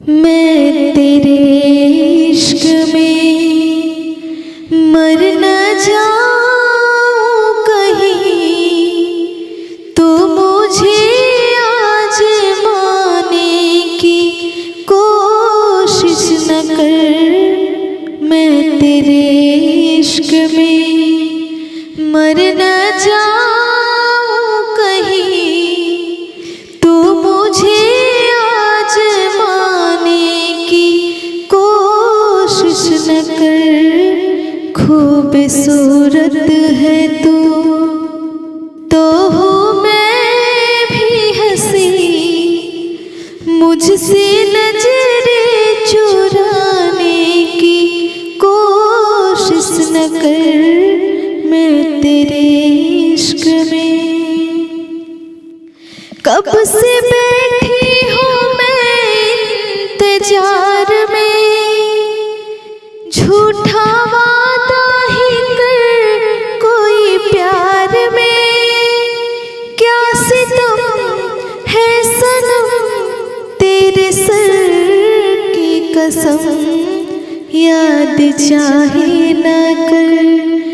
मैं तेरे इश्क में मर न जाऊं कहीं, तो मुझे आज़माने की कोशिश न कर। मैं तेरे इश्क में मर न जाऊं कहीं, तो मुझे न कर। खूबसूरत है तू तो हूँ मैं भी हंसी, मुझसे नजरें चुराने की कोशिश न कर। मैं तेरे इश्क में कब से बैठी हूँ मैं इंतजार में, झूठा वादा ही कर कोई प्यार में। क्या सितम है सनम तेरे सर की कसम, याद चाहे न कर।